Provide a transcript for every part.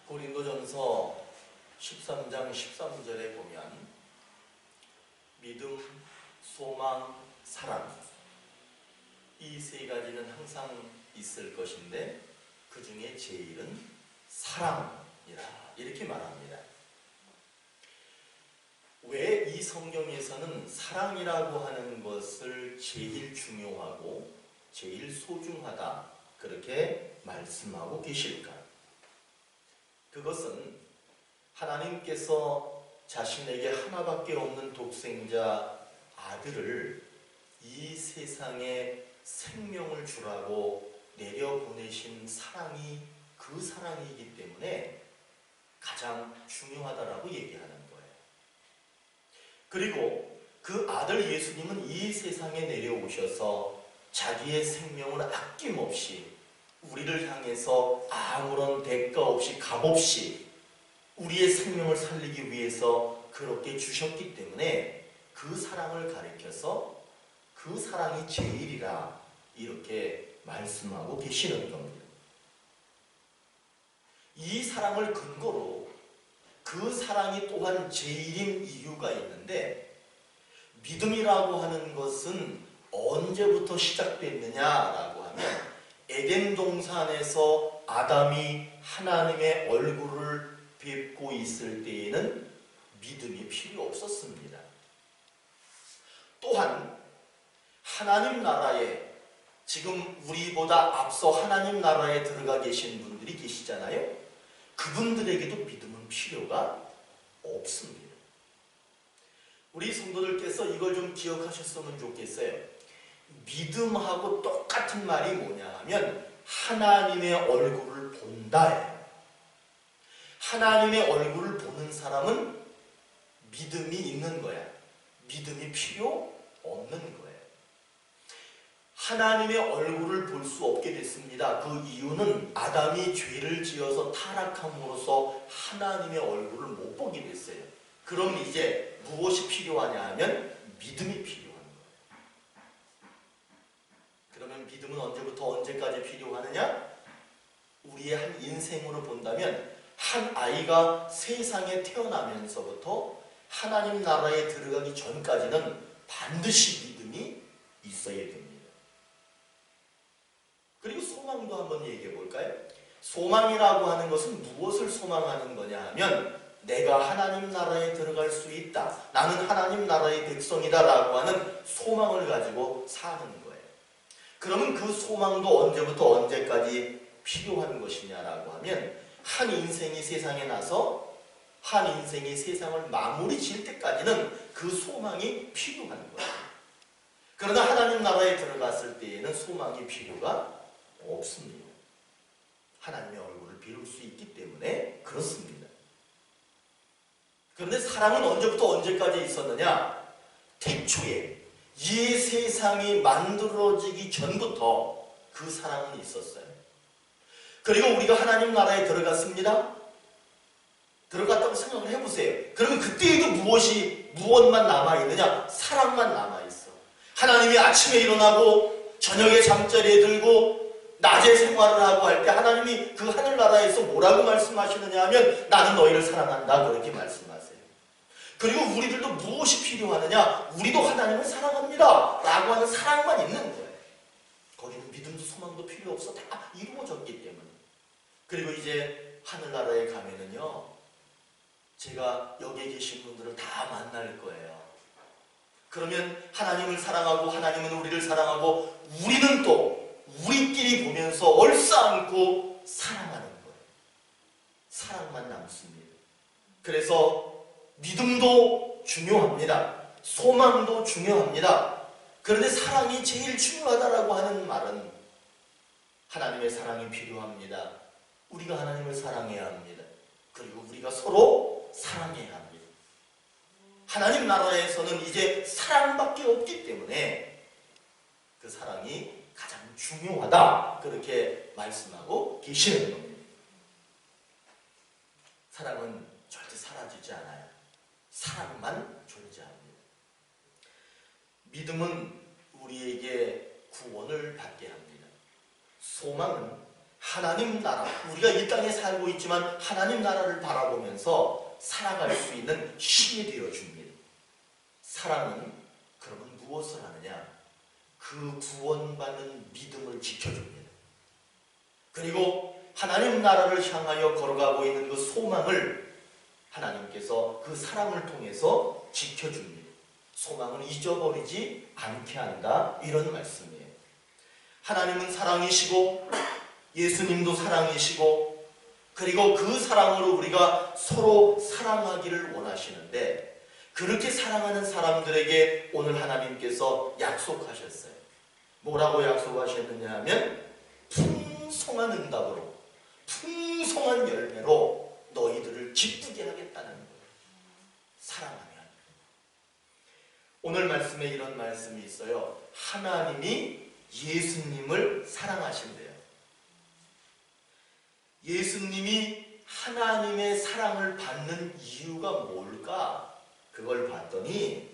고린도전서 13장 13절에 보면 믿음, 소망, 사랑 이 세 가지는 항상 있을 것인데 그 중에 제일은 사랑이라 이렇게 말합니다. 왜 이 성경에서는 사랑이라고 하는 것을 제일 중요하고 제일 소중하다 그렇게 말씀하고 계실까? 그것은 하나님께서 자신에게 하나밖에 없는 독생자 아들을 이 세상에 생명을 주라고 내려보내신 사랑이 그 사랑이기 때문에 가장 중요하다라고 얘기하는 거예요. 그리고 그 아들 예수님은 이 세상에 내려오셔서 자기의 생명을 아낌없이 우리를 향해서 아무런 대가 없이 값없이 우리의 생명을 살리기 위해서 그렇게 주셨기 때문에 그 사랑을 가리켜서 그 사랑이 제일이라 이렇게 말씀하고 계시는 겁니다. 이 사랑을 근거로 그 사랑이 또한 제일인 이유가 있는데 믿음이라고 하는 것은 언제부터 시작됐느냐라고 하면 에덴 동산에서 아담이 하나님의 얼굴을 뵙고 있을 때에는 믿음이 필요 없었습니다. 또한 하나님 나라에 지금 우리보다 앞서 하나님 나라에 들어가 계신 분들이 계시잖아요. 그분들에게도 믿음은 필요가 없습니다. 우리 성도들께서 이걸 좀 기억하셨으면 좋겠어요. 믿음하고 똑같은 말이 뭐냐 하면 하나님의 얼굴을 본다예요. 하나님의 얼굴을 보는 사람은 믿음이 있는 거야. 믿음이 필요 없는 거예요. 하나님의 얼굴을 볼 수 없게 됐습니다. 그 이유는 아담이 죄를 지어서 타락함으로써 하나님의 얼굴을 못 보게 됐어요. 그럼 이제 무엇이 필요하냐 하면 믿음이 필요한 거예요. 그러면 믿음은 언제부터 언제까지 필요하느냐? 우리의 한 인생으로 본다면 한 아이가 세상에 태어나면서부터 하나님 나라에 들어가기 전까지는 반드시 믿음이 있어야 됩니다. 그리고 소망도 한번 얘기해 볼까요? 소망이라고 하는 것은 무엇을 소망하는 거냐 하면 내가 하나님 나라에 들어갈 수 있다. 나는 하나님 나라의 백성이다 라고 하는 소망을 가지고 사는 거예요. 그러면 그 소망도 언제부터 언제까지 필요한 것이냐라고 하면 한 인생이 세상에 나서 한 인생이 세상을 마무리 지을 때까지는 그 소망이 필요한 거예요. 그러나 하나님 나라에 들어갔을 때에는 소망이 필요가 없습니다. 하나님의 얼굴을 비울 수 있기 때문에 그렇습니다. 그런데 사랑은 언제부터 언제까지 있었느냐? 태초에 이 세상이 만들어지기 전부터 그 사랑은 있었어요. 그리고 우리가 하나님 나라에 들어갔습니다. 들어갔다고 생각을 해보세요. 그러면 그때에도 무엇만 남아있느냐? 사랑만 남아있어. 하나님이 아침에 일어나고 저녁에 잠자리에 들고 낮에 생활을 하고 할 때 하나님이 그 하늘나라에서 뭐라고 말씀하시느냐 하면 나는 너희를 사랑한다 그렇게 말씀하세요. 그리고 우리들도 무엇이 필요하느냐? 우리도 하나님을 사랑합니다 라고 하는 사랑만 있는 거예요. 거기는 믿음도 소망도 필요 없어. 다 이루어졌기 때문에. 그리고 이제 하늘나라에 가면은요 제가 여기에 계신 분들을 다 만날 거예요. 그러면 하나님을 사랑하고 하나님은 우리를 사랑하고 우리는 또 우리끼리 보면서 얼싸안고 사랑하는 거예요. 사랑만 남습니다. 그래서 믿음도 중요합니다. 소망도 중요합니다. 그런데 사랑이 제일 중요하다라고 하는 말은 하나님의 사랑이 필요합니다. 우리가 하나님을 사랑해야 합니다. 그리고 우리가 서로 사랑해야 합니다. 하나님 나라에서는 이제 사랑밖에 없기 때문에 그 사랑이 가장 중요하다 그렇게 말씀하고 계시는 겁니다. 사랑은 절대 사라지지 않아요. 사랑만 존재합니다. 믿음은 우리에게 구원을 받게 합니다. 소망은 하나님 나라, 우리가 이 땅에 살고 있지만 하나님 나라를 바라보면서 살아갈 수 있는 힘이 되어줍니다. 사랑은 그러면 무엇을 하느냐? 그 구원받는 믿음을 지켜줍니다. 그리고 하나님 나라를 향하여 걸어가고 있는 그 소망을 하나님께서 그 사랑을 통해서 지켜줍니다. 소망을 잊어버리지 않게 한다, 이런 말씀이에요. 하나님은 사랑이시고 예수님도 사랑이시고 그리고 그 사랑으로 우리가 서로 사랑하기를 원하시는데, 그렇게 사랑하는 사람들에게 오늘 하나님께서 약속하셨어요. 뭐라고 약속하셨느냐 하면 풍성한 응답으로, 풍성한 열매로 너희들을 기쁘게 하겠다는 거예요. 사랑하면. 오늘 말씀에 이런 말씀이 있어요. 하나님이 예수님을 사랑하신대요. 예수님이 하나님의 사랑을 받는 이유가 뭘까? 그걸 봤더니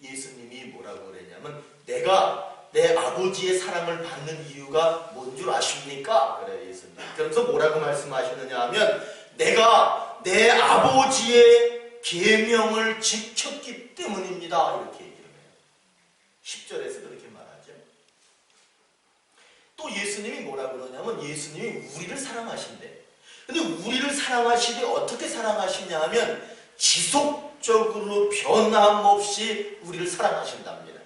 예수님이 뭐라고 그랬냐면, 내가 내 아버지의 사랑을 받는 이유가 뭔 줄 아십니까? 그래요, 예수님. 그러면서 뭐라고 말씀하시느냐 하면, 내가 내 아버지의 계명을 지켰기 때문입니다, 이렇게 얘기를 해요. 10절에서 그렇게 말하죠. 또 예수님이 뭐라고 그러냐면, 예수님이 우리를 사랑하신대. 근데 우리를 사랑하시되 어떻게 사랑하시냐 하면 지속적으로 변함없이 우리를 사랑하신답니다.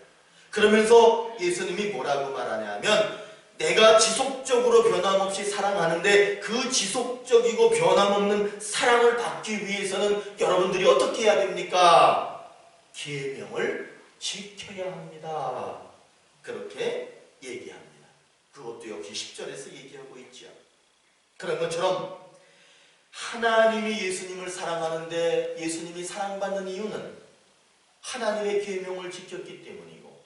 그러면서 예수님이 뭐라고 말하냐면, 내가 지속적으로 변함없이 사랑하는데 그 지속적이고 변함없는 사랑을 받기 위해서는 여러분들이 어떻게 해야 됩니까? 계명을 지켜야 합니다. 그렇게 얘기합니다. 그것도 역시 10절에서 얘기하고 있죠. 그런 것처럼 하나님이 예수님을 사랑하는데 예수님이 사랑받는 이유는 하나님의 계명을 지켰기 때문이고,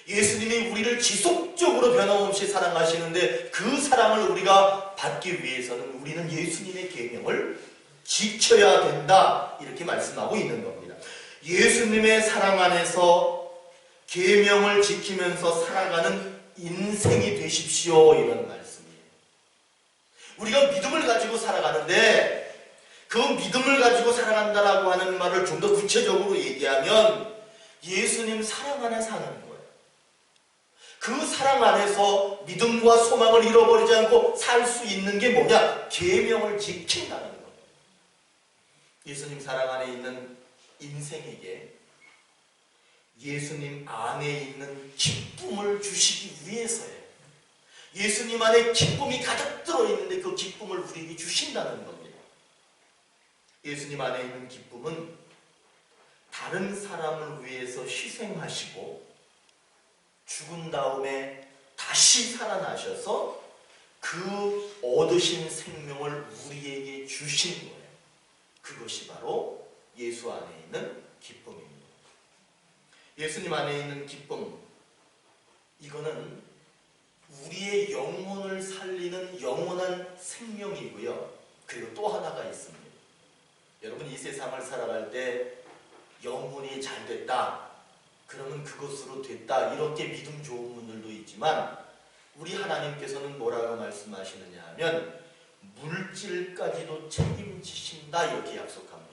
예수님이 우리를 지속적으로 변함없이 사랑하시는데 그 사랑을 우리가 받기 위해서는 우리는 예수님의 계명을 지켜야 된다, 이렇게 말씀하고 있는 겁니다. 예수님의 사랑 안에서 계명을 지키면서 살아가는 인생이 되십시오, 이런 말씀이에요. 우리가 믿음을 가지고 살아가는데 그 믿음을 가지고 살아간다라고 하는 말을 좀 더 구체적으로 얘기하면 예수님 사랑 안에 사는 거예요. 그 사랑 안에서 믿음과 소망을 잃어버리지 않고 살 수 있는 게 뭐냐? 계명을 지킨다는 거예요. 예수님 사랑 안에 있는 인생에게 예수님 안에 있는 기쁨을 주시기 위해서예요. 예수님 안에 기쁨이 가득 들어있는데 그 기쁨을 우리에게 주신다는 겁니다. 예수님 안에 있는 기쁨은 다른 사람을 위해서 희생하시고 죽은 다음에 다시 살아나셔서 그 얻으신 생명을 우리에게 주신 거예요. 그것이 바로 예수 안에 있는 기쁨입니다. 예수님 안에 있는 기쁨, 이거는 우리의 영혼을 살리는 영원한 생명이고요. 그리고 또 하나가 있습니다. 여러분, 이 세상을 살아갈 때 영혼이 잘 됐다, 그러면 그것으로 됐다, 이렇게 믿음 좋은 분들도 있지만 우리 하나님께서는 뭐라고 말씀하시느냐 하면 물질까지도 책임지신다, 이렇게 약속합니다.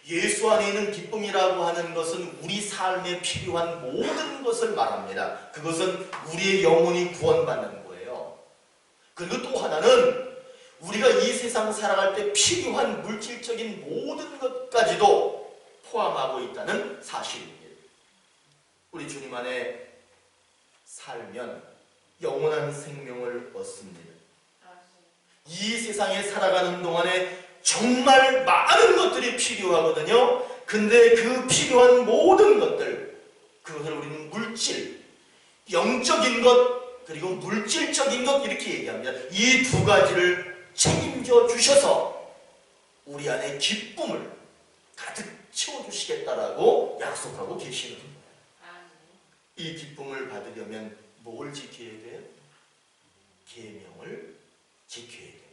예수 안에 있는 기쁨이라고 하는 것은 우리 삶에 필요한 모든 것을 말합니다. 그것은 우리의 영혼이 구원받는 거예요. 그리고 또 하나는 우리가 이 세상 살아갈 때 필요한 물질적인 모든 것까지도 포함하고 있다는 사실입니다. 우리 주님 안에 살면 영원한 생명을 얻습니다. 이 세상에 살아가는 동안에 정말 많은 것들이 필요하거든요. 근데 그 필요한 모든 것들, 그것을 우리는 물질, 영적인 것, 그리고 물질적인 것, 이렇게 얘기합니다. 이 두 가지를 책임져 주셔서 우리 안에 기쁨을 가득 채워주시겠다라고 약속하고 계시는 거예요. 이 기쁨을 받으려면 뭘 지켜야 돼요? 계명을 지켜야 됩니다.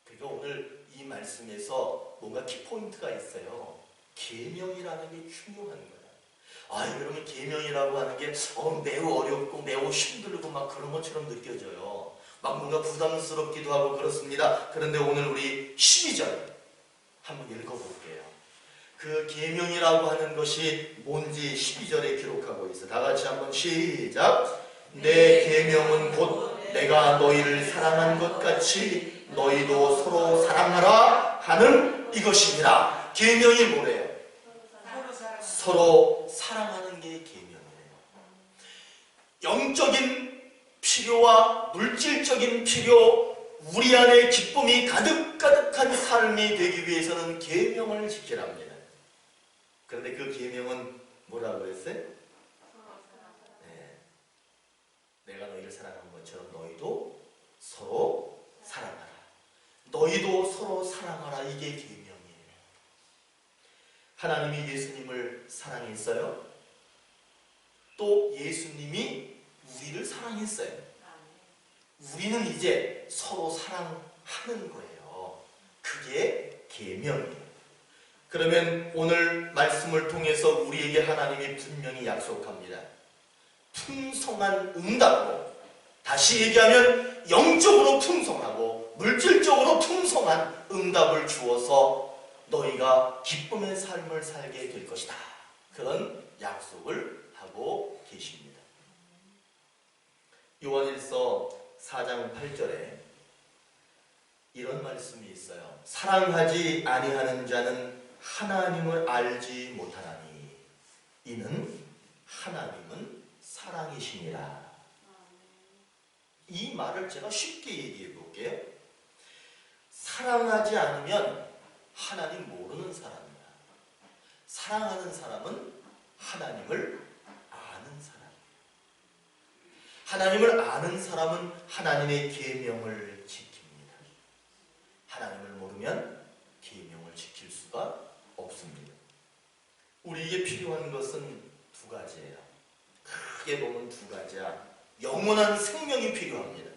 그러니까 오늘 이 말씀에서 뭔가 키포인트가 있어요. 계명이라는 게 중요한 거야. 그러면 계명이라고 하는 게 매우 어렵고 매우 힘들고 막 그런 것처럼 느껴져요. 막 뭔가 부담스럽기도 하고 그렇습니다. 그런데 오늘 우리 12절 한번 읽어볼게요. 그 계명이라고 하는 것이 뭔지 12절에 기록하고 있어. 다 같이 한번 시작. 내 계명은 곧 내가 너희를 사랑한 것 같이 너희도 서로 사랑하라 하는 이것이니라. 계명이 뭐래요? 서로 사랑하는 게 계명이래요. 영적인 필요와 물질적인 필요, 우리 안에 기쁨이 가득가득한 삶이 되기 위해서는 계명을 지키랍니다. 그런데 그 계명은 뭐라고 했어요? 네. 내가 너희를 사랑한 것처럼 너희도 서로 사랑하라. 너희도 서로 사랑하라. 이게 계명이에요. 하나님이 예수님을 사랑했어요. 또 예수님이 우리를 사랑했어요. 우리는 이제 서로 사랑하는 거예요. 그게 계명이에요. 그러면 오늘 말씀을 통해서 우리에게 하나님이 분명히 약속합니다. 풍성한 응답으로, 다시 얘기하면 영적으로 풍성하고 물질적으로 풍성한 응답을 주어서 너희가 기쁨의 삶을 살게 될 것이다. 그런 약속을 하고 계십니다. 요한일서 4장 8절에 이런 말씀이 있어요. 사랑하지 아니하는 자는 하나님을 알지 못하나니 이는 하나님은 사랑이시니라. 이 말을 제가 쉽게 얘기해 볼게요. 사랑하지 않으면 하나님 모르는 사람이야. 사랑하는 사람은 하나님을 아는 사람이에요. 하나님을 아는 사람은 하나님의 계명을 지킵니다. 하나님을 모르면 계명을 지킬 수가 없습니다. 우리에게 필요한 것은 두 가지예요. 크게 보면 두 가지야. 영원한 생명이 필요합니다.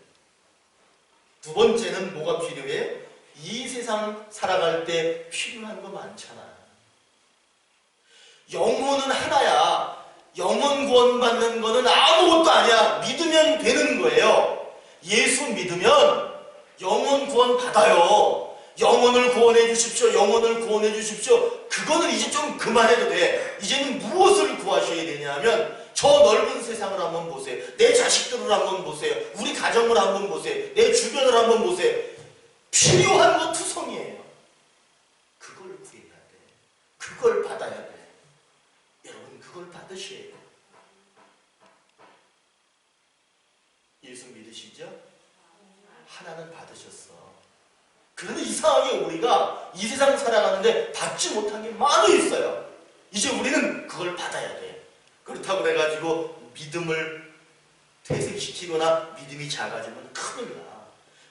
두 번째는 뭐가 필요해? 이 세상 살아갈 때 필요한 거 많잖아. 영혼은 하나야. 영혼 구원받는 거는 아무것도 아니야. 믿으면 되는 거예요. 예수 믿으면 영혼 구원 받아요. 영혼을 구원해 주십시오. 영혼을 구원해 주십시오. 그거는 이제 좀 그만해도 돼. 이제는 무엇을 구하셔야 되냐 하면 저 넓은 세상을 한번 보세요. 내 자식들을 한번 보세요. 우리 가정을 한번 보세요. 내 주변을 한번 보세요. 필요한 거 투성이에요. 그걸 구해야 돼. 그걸 받아야 돼. 여러분 그걸 받으셔야 돼. 예수 믿으시죠? 하나는 받으셨어. 그런데 이상하게 우리가 이 세상 살아가는데 받지 못한 게 많이 있어요. 이제 우리는 그걸 받아야 돼. 그렇다고 해가지고 믿음을 퇴색시키거나 믿음이 작아지면 큰일 나.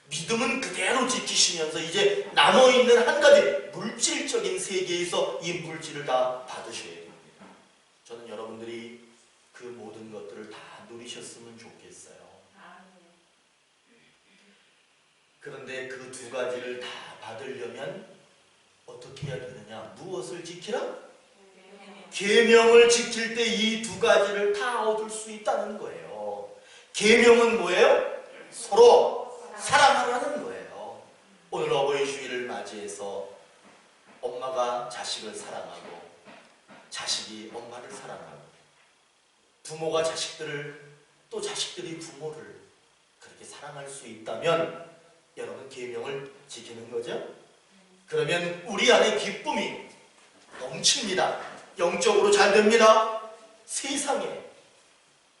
믿음은 그대로 지키시면서 이제 남아있는 한 가지 물질적인 세계에서 이 물질을 다 받으셔야 됩니다. 저는 여러분들이 그 모든 것들을 다 누리셨으면 좋겠어요. 그런데 그 두 가지를 다 받으려면 어떻게 해야 되느냐? 무엇을 지키라? 계명을 지킬 때 이 두 가지를 다 얻을 수 있다는 거예요. 계명은 뭐예요? 서로 사랑하라는 거예요. 오늘 어버이 주일을 맞이해서 엄마가 자식을 사랑하고 자식이 엄마를 사랑하고 부모가 자식들을 또 자식들이 부모를 그렇게 사랑할 수 있다면 여러분 계명을 지키는 거죠? 그러면 우리 안에 기쁨이 넘칩니다. 영적으로 잘 됩니다. 세상에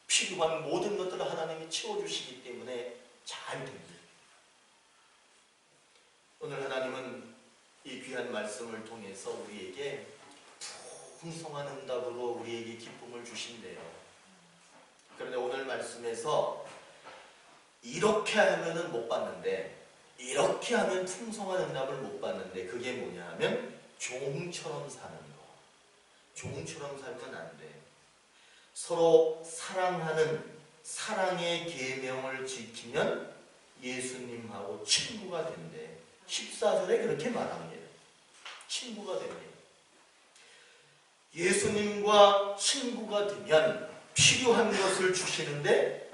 필요한 모든 것들을 하나님이 채워주시기 때문에 잘 됩니다. 오늘 하나님은 이 귀한 말씀을 통해서 우리에게 풍성한 응답으로 우리에게 기쁨을 주신대요. 그런데 오늘 말씀에서 이렇게 하면은 못 받는데, 이렇게 하면 풍성한 응답을 못 받는데, 그게 뭐냐 하면 종처럼 사는 거. 종처럼 살면 안 돼. 서로 사랑하는 사랑의 계명을 지키면 예수님하고 친구가 된대. 14절에 그렇게 말합니다. 친구가 됩니다. 예수님과 친구가 되면 필요한 것을 주시는데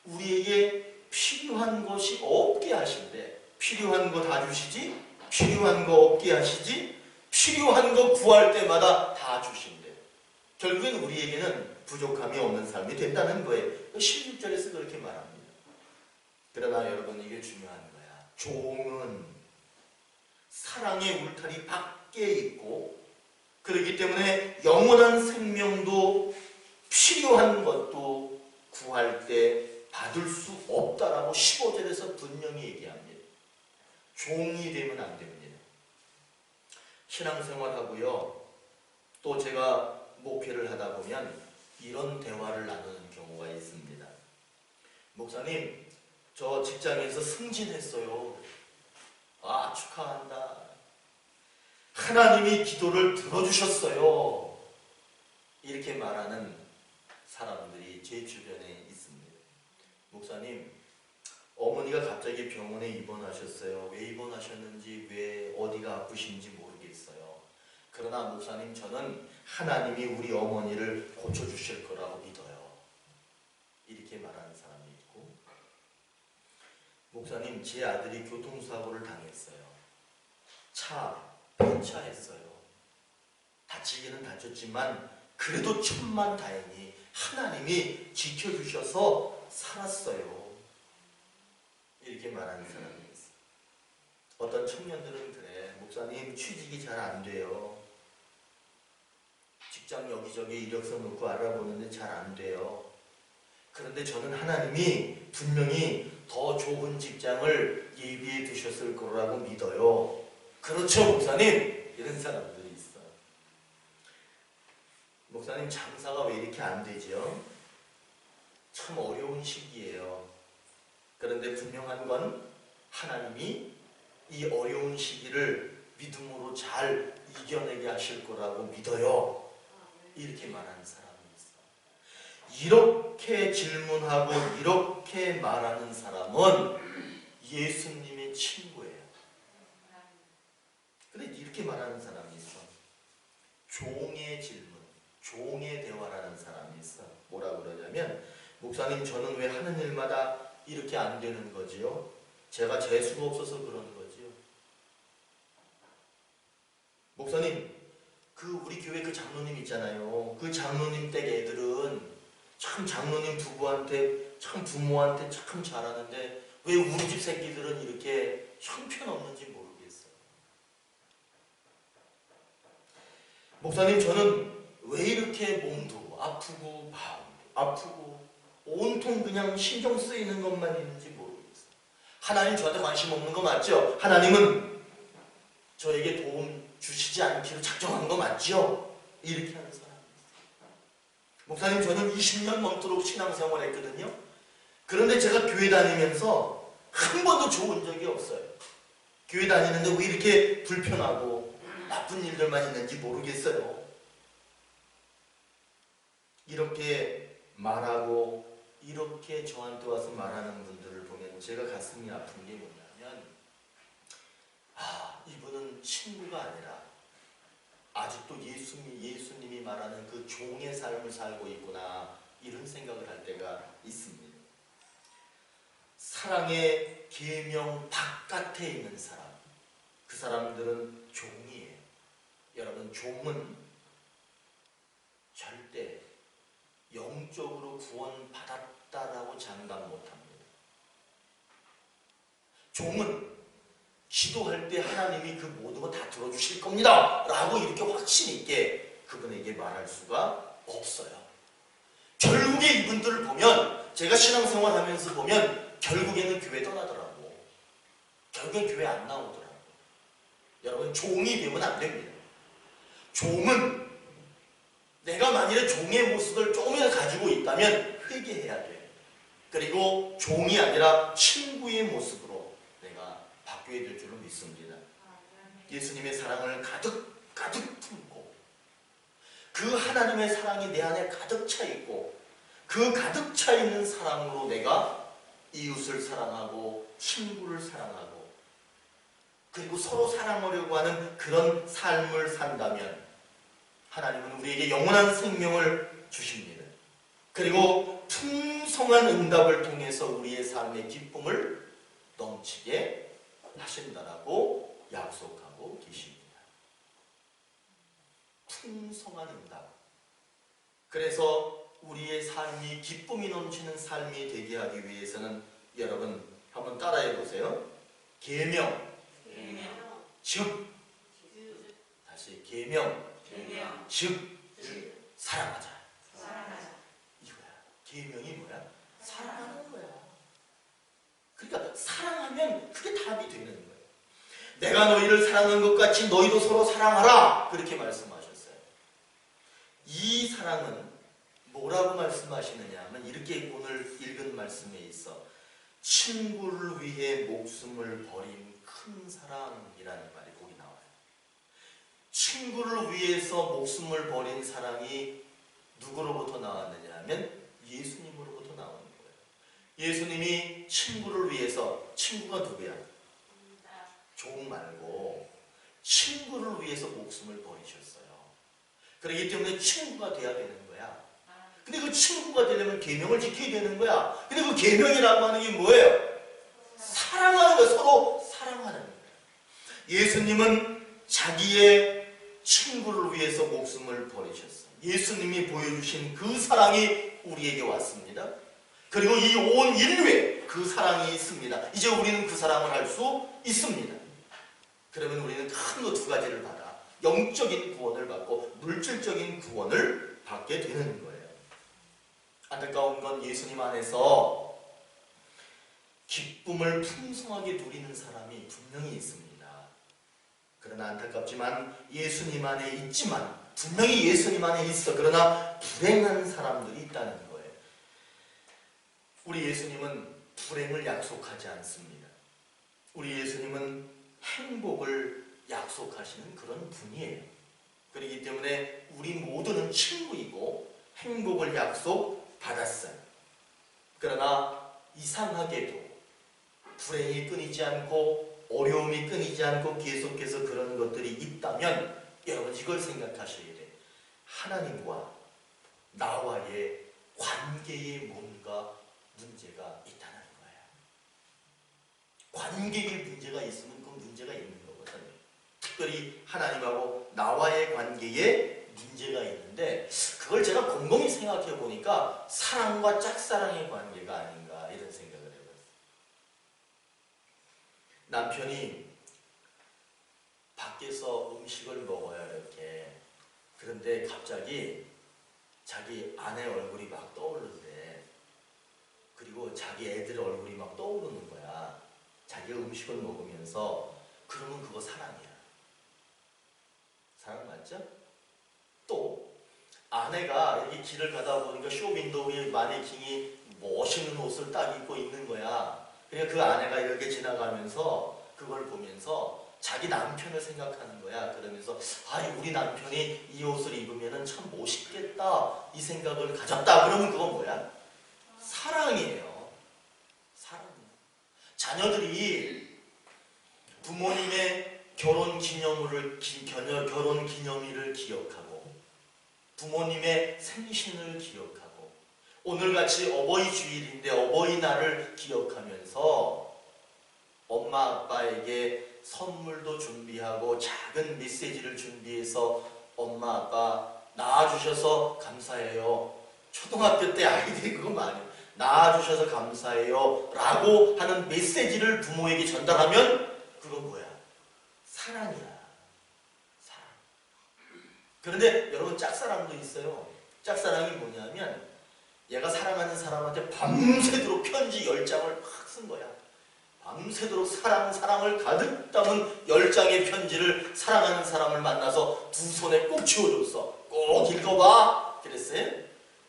우리에게 필요한 것이 없게 하신대. 필요한 거 다 주시지? 필요한 거 없게 하시지? 필요한 거 구할 때마다 다 주신대. 결국엔 우리에게는 부족함이 없는 삶이 된다는 거예요. 16절에서 그렇게 말합니다. 그러나 여러분, 이게 중요한 거야. 종은 사랑의 울타리 밖에 있고, 그렇기 때문에 영원한 생명도 필요한 것도 구할 때 받을 수 없다라고 15절에서 분명히 얘기합니다. 종이 되면 안 됩니다. 신앙생활하고요, 또 제가 목회를 하다 보면 이런 대화를 나누는 경우가 있습니다. 목사님, 저 직장에서 승진했어요. 아, 축하한다. 하나님이 기도를 들어주셨어요. 이렇게 말하는 사람들이 제 주변에 있습니다. 목사님, 어머니가 갑자기 병원에 입원하셨어요. 왜 입원하셨는지, 왜 어디가 아프신지 모르겠어요. 그러나 목사님, 저는 하나님이 우리 어머니를 고쳐주실 거라고 믿어요. 이렇게 말하는 사람이 있고, 목사님, 제 아들이 교통사고를 당했어요. 폐차했어요. 다치기는 다쳤지만 그래도 천만다행히 하나님이 지켜주셔서 살았어요. 이렇게 말하는 사람이 있어요. 어떤 청년들은 그래. 목사님, 취직이 잘 안 돼요. 직장 여기저기 이력서 넣고 알아보는데 잘 안 돼요. 그런데 저는 하나님이 분명히 더 좋은 직장을 예비해 두셨을 거라고 믿어요. 그렇죠, 목사님? 이런 사람들이 있어요. 목사님, 장사가 왜 이렇게 안 되죠? 참 어려운 시기예요. 그런데 분명한 건 하나님이 이 어려운 시기를 믿음으로 잘 이겨내게 하실 거라고 믿어요. 이렇게 말하는 사람이 있어요. 이렇게 질문하고 이렇게 말하는 사람은 예수님의 친구예요. 근데 이렇게 말하는 사람이 있어. 종의 질문, 종의 대화라는 사람이 있어. 뭐라고 그러냐면, 목사님, 저는 왜 하는 일마다 이렇게 안 되는 거지요? 제가 재수가 없어서 그러는 거지요. 목사님, 우리 교회 그 장로님 있잖아요. 그 장로님 댁 애들은 참 장로님 부부한테, 참 부모한테 참 잘하는데 왜 우리 집 새끼들은 이렇게 형편없는지 모르겠어요. 목사님, 저는 왜 이렇게 몸도 아프고 마음도 아프고 온통 그냥 신경 쓰이는 것만 있는지 모르겠어요. 하나님 저한테 관심 없는 거 맞죠? 하나님은 저에게 도움 주시지 않기로 작정한 거 맞죠? 이렇게 하는 사람이 있어요. 목사님, 저는 20년 넘도록 신앙생활 했거든요. 그런데 제가 교회 다니면서 한 번도 좋은 적이 없어요. 교회 다니는데 왜 이렇게 불편하고 나쁜 일들만 있는지 모르겠어요. 이렇게 말하고 이렇게 저한테 와서 말하는 분들을 보면 제가 가슴이 아픈 게 뭐냐면, 이분은 친구가 아니라 아직도 예수님이 말하는 그 종의 삶을 살고 있구나, 이런 생각을 할 때가 있습니다. 사랑의 계명 바깥에 있는 사람, 그 사람들은 종이에요. 여러분, 종은 절대 영적으로 구원받았다라고 장담 못합니다. 종은 기도할 때 하나님이 그 모든 거 다 들어주실 겁니다 라고 이렇게 확신 있게 그분에게 말할 수가 없어요. 결국에 이분들을 보면, 제가 신앙생활 하면서 보면 결국에는 교회 떠나더라고. 결국엔 교회 안 나오더라고. 여러분, 종이 되면 안 됩니다. 종은 내가 만일에 종의 모습을 조금이라도 가지고 있다면 회개해야 돼. 그리고 종이 아니라 친구의 모습으로 내가 바뀌어야 될 줄로 믿습니다. 예수님의 사랑을 가득 품고, 그 하나님의 사랑이 내 안에 가득 차 있고, 그 가득 차 있는 사랑으로 내가 이웃을 사랑하고 친구를 사랑하고 그리고 서로 사랑하려고 하는 그런 삶을 산다면 하나님은 우리에게 영원한 생명을 주십니다. 그리고 풍성한 응답을 통해서 우리의 삶의 기쁨을 넘치게 하신다라고 약속하고 계십니다. 풍성한 응답. 그래서 우리의 삶이 기쁨이 넘치는 삶이 되게 하기 위해서는 여러분 한번 따라해 보세요. 계명, 즉 다시 계명, 즉 사랑하자. 이거야. 계명이 뭐야? 사랑하는 거야. 그러니까 사랑하면 그게 답이 되는 거예요. 내가 너희를 사랑한 것 같이 너희도 서로 사랑하라. 그렇게 말씀하셨어요. 이 사랑은 뭐라고 말씀하시느냐 하면 이렇게 오늘 읽은 말씀에 있어 친구를 위해 목숨을 버린 큰 사랑이라는 말이 거기 나와요. 친구를 위해서 목숨을 버린 사랑이 누구로부터 나왔느냐 하면 예수님으로부터 나오는 거예요. 예수님이 친구를 위해서, 친구가 누구야? 종 말고 친구를 위해서 목숨을 버리셨어요. 그렇기 때문에 친구가 돼야 되는 거야. 근데 그 친구가 되려면 계명을 지켜야 되는 거야. 근데 그 계명이라고 하는 게 뭐예요? 사랑하는 거예요. 서로 사랑하는 거예요. 예수님은 자기의 친구를 위해서 목숨을 버리셨어요. 예수님이 보여주신 그 사랑이 우리에게 왔습니다. 그리고 이 온 인류에 그 사랑이 있습니다. 이제 우리는 그 사랑을 할 수 있습니다. 그러면 우리는 큰 거 두 가지를 받아. 영적인 구원을 받고 물질적인 구원을 받게 되는 거예요. 안타까운 건 예수님 안에서 기쁨을 풍성하게 누리는 사람이 분명히 있습니다. 그러나 안타깝지만 예수님 안에 있지만 분명히 예수님 안에 있어. 그러나 불행한 사람들이 있다는 거예요. 우리 예수님은 불행을 약속하지 않습니다. 우리 예수님은 행복을 약속하시는 그런 분이에요. 그렇기 때문에 우리 모두는 친구이고 행복을 약속받았어요. 그러나 이상하게도 불행이 끊이지 않고 어려움이 끊이지 않고 계속해서 그런 것들이 있다면 여러분 이걸 생각하셔야 돼요. 하나님과 나와의 관계에 뭔가 문제가 있다는 거예요. 관계에 문제가 있으면 그 문제가 있는 거거든요. 특별히 하나님하고 나와의 관계에 문제가 있는데 그걸 제가 곰곰이 생각해 보니까 사랑과 짝사랑의 관계가 아닌가 이런 생각을 해봤어요. 남편이 밖에서 음식을 먹어요 이렇게. 그런데 갑자기 자기 아내 얼굴이 막 떠오르는데 그리고 자기 애들 얼굴이 막 떠오르는 거야. 자기가 음식을 먹으면서. 그러면 그거 사랑이야. 사랑 맞죠? 또 아내가 이렇게 길을 가다 보니까 쇼윈도우에 마네킹이 멋있는 옷을 딱 입고 있는 거야. 그러니까 그 아내가 이렇게 지나가면서 그걸 보면서 자기 남편을 생각하는 거야. 그러면서 우리 남편이 이 옷을 입으면 참 멋있겠다 이 생각을 가졌다. 그러면 그건 뭐야? 사랑이에요. 사랑이에요. 자녀들이 부모님의 결혼 기념일을 기억하고 부모님의 생신을 기억하고 오늘같이 어버이 주일인데 어버이날을 기억하면서 엄마 아빠에게 선물도 준비하고 작은 메시지를 준비해서 엄마 아빠 낳아주셔서 감사해요. 초등학교 때 아이들이 그거 많이 낳아주셔서 감사해요 라고 하는 메시지를 부모에게 전달하면 그건 뭐야? 사랑이야. 사랑. 그런데 여러분 짝사랑도 있어요. 짝사랑이 뭐냐면 얘가 사랑하는 사람한테 밤새도록 편지 10장을 막 쓴 거야. 밤새도록 사랑을 가득 담은 10장의 편지를 사랑하는 사람을 만나서 두 손에 꼭 쥐어줬어. 꼭 읽어봐. 그랬어요.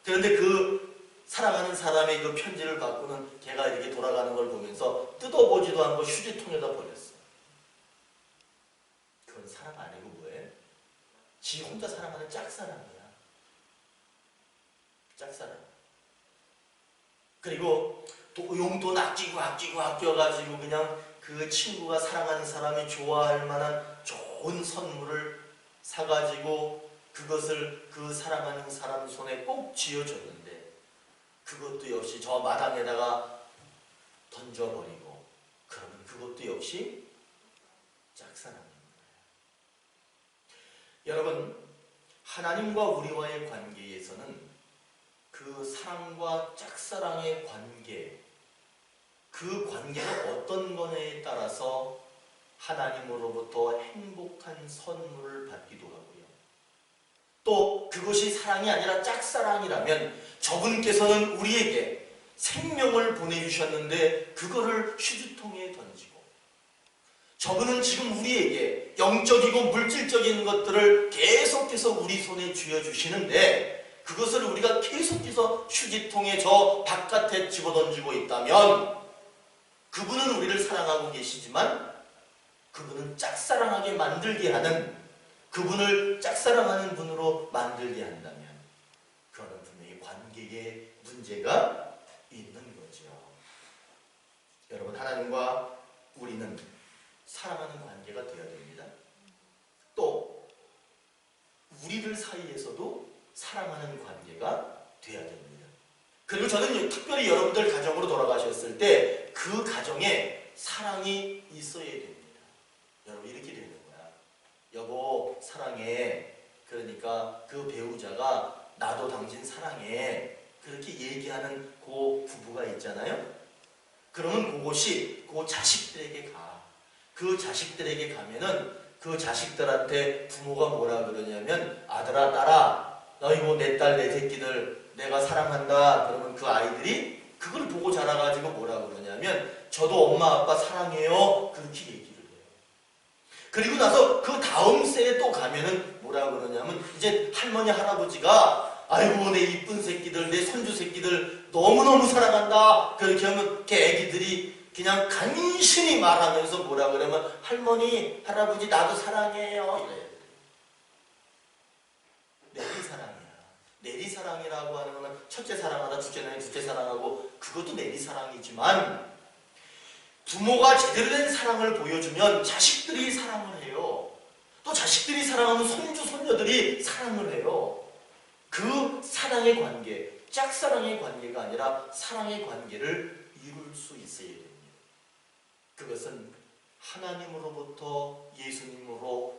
그런데 그 사랑하는 사람의 그 편지를 받고는 걔가 이렇게 돌아가는 걸 보면서 뜯어보지도 않고 휴지통에다 버렸어. 그건 사랑 아니고 뭐예요? 지 혼자 사랑하는 짝사랑이야. 짝사랑. 그리고 또 용돈 아껴가지고 그냥 그 친구가 사랑하는 사람이 좋아할 만한 좋은 선물을 사가지고 그것을 그 사랑하는 사람 손에 꼭 쥐어줬는데 그것도 역시 저 마당에다가 던져버리고, 그러면 그것도 역시 짝사랑인 거예요. 여러분, 하나님과 우리와의 관계에서는 그 사랑과 짝사랑의 관계, 그 관계가 어떤 거냐에 따라서 하나님으로부터 행복한 선물을 받기도 하고요. 또 그것이 사랑이 아니라 짝사랑이라면 저분께서는 우리에게 생명을 보내주셨는데 그거를 휴지통에 던지고, 저분은 지금 우리에게 영적이고 물질적인 것들을 계속해서 우리 손에 쥐어주시는데 그것을 우리가 계속해서 휴지통에 저 바깥에 집어던지고 있다면 그분은 우리를 사랑하고 계시지만 그분은 짝사랑하게 만들게 하는, 그분을 짝사랑하는 분으로 만들게 한다면 그거는 분명히 관계에 문제가 있는 거죠. 여러분, 하나님과 우리는 사랑하는 관계가 되어야 됩니다. 또 우리들 사이에서도 사랑하는 관계가 되어야 됩니다. 그리고 저는 특별히 여러분들 가정으로 돌아가셨을 때 그 가정에 사랑이 있어야 됩니다. 여러분, 이렇게 되는 거야. 여보 사랑해. 그러니까 그 배우자가 나도 당신 사랑해. 그렇게 얘기하는 그 부부가 있잖아요. 그러면 그것이 그 자식들에게 가. 그 자식들에게 가면은 그 자식들한테 부모가 뭐라 그러냐면, 아들아 딸아 너 이거 내 딸 내 새끼들 내가 사랑한다. 그러면 그 아이들이 그걸 보고 자라가지고 뭐라 그러냐면, 저도 엄마 아빠 사랑해요. 그렇게 얘기를 해요. 그리고 나서 그 다음 세에 또 가면은 뭐라 그러냐면, 이제 할머니 할아버지가 아이고 내 이쁜 새끼들 내 손주 새끼들 너무너무 사랑한다. 그렇게 하면 그 애기들이 그냥 간신히 말하면서 뭐라 그러면, 할머니 할아버지 나도 사랑해요 이래요. 내리사랑이야. 내리사랑이라고 하는 거는 첫째 사랑하다 둘째 사랑하고, 그것도 내리사랑이지만 부모가 제대로 된 사랑을 보여주면 자식들이 사랑을 해요. 또 자식들이 사랑하면 손주 손녀들이 사랑을 해요. 그 사랑의 관계, 짝사랑의 관계가 아니라 사랑의 관계를 이룰 수 있어야 됩니다. 그것은 하나님으로부터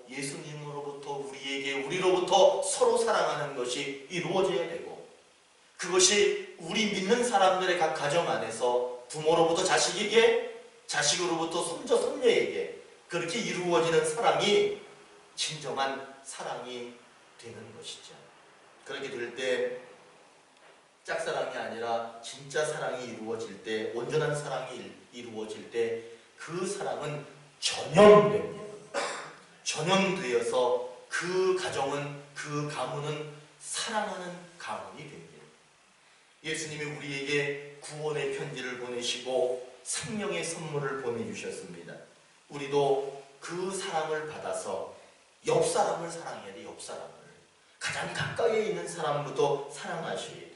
예수님으로부터 우리에게, 우리로부터 서로 사랑하는 것이 이루어져야 되고, 그것이 우리 믿는 사람들의 각 가정 안에서 부모로부터 자식에게, 자식으로부터 손자 손녀에게 그렇게 이루어지는 사랑이 진정한 사랑이 되는 것이죠. 그렇게 될 때 짝사랑이 아니라 진짜 사랑이 이루어질 때, 온전한 사랑이 이루어질 때 그 사랑은 전염됩니다. 전염되어서 그 가정은, 그 가문은 사랑하는 가문이 됩니다. 예수님이 우리에게 구원의 편지를 보내시고 생명의 선물을 보내주셨습니다. 우리도 그 사랑을 받아서 옆 사람을 사랑해야 돼. 옆 사람을. 가장 가까이에 있는 사람부터 사랑하셔야 돼요.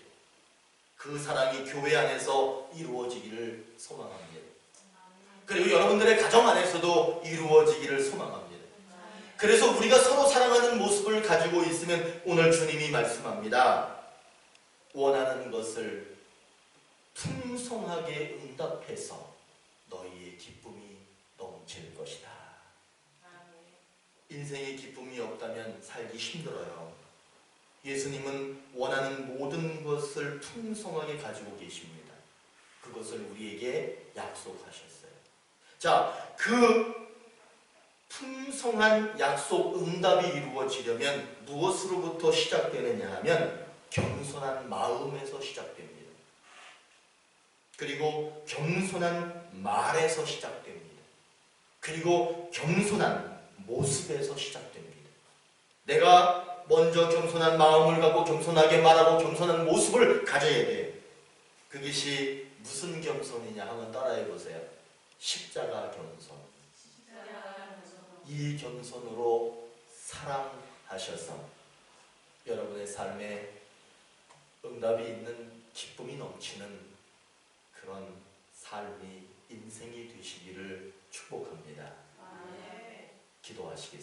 그 사랑이 교회 안에서 이루어지기를 소망합니다. 그리고 여러분들의 가정 안에서도 이루어지기를 소망합니다. 그래서 우리가 서로 사랑하는 모습을 가지고 있으면 오늘 주님이 말씀합니다. 원하는 것을 풍성하게 응답해서 너희의 기쁨이 넘칠 것이다. 인생의 기쁨이 없다면 살기 힘들어요. 예수님은 원하는 모든 것을 풍성하게 가지고 계십니다. 그것을 우리에게 약속하셨어요. 자, 그 풍성한 약속 응답이 이루어지려면 무엇으로부터 시작되느냐 하면 겸손한 마음에서 시작됩니다. 그리고 겸손한 말에서 시작됩니다. 그리고 겸손한 모습에서 시작됩니다. 내가 먼저 겸손한 마음을 갖고 겸손하게 말하고 겸손한 모습을 가져야 돼. 그것이 무슨 겸손이냐 하면 따라해 보세요. 십자가 겸손. 이 겸손으로 사랑하셔서 여러분의 삶에 응답이 있는 기쁨이 넘치는 그런 삶이, 인생이 되시기를 축복합니다. 기도하시겠습니다.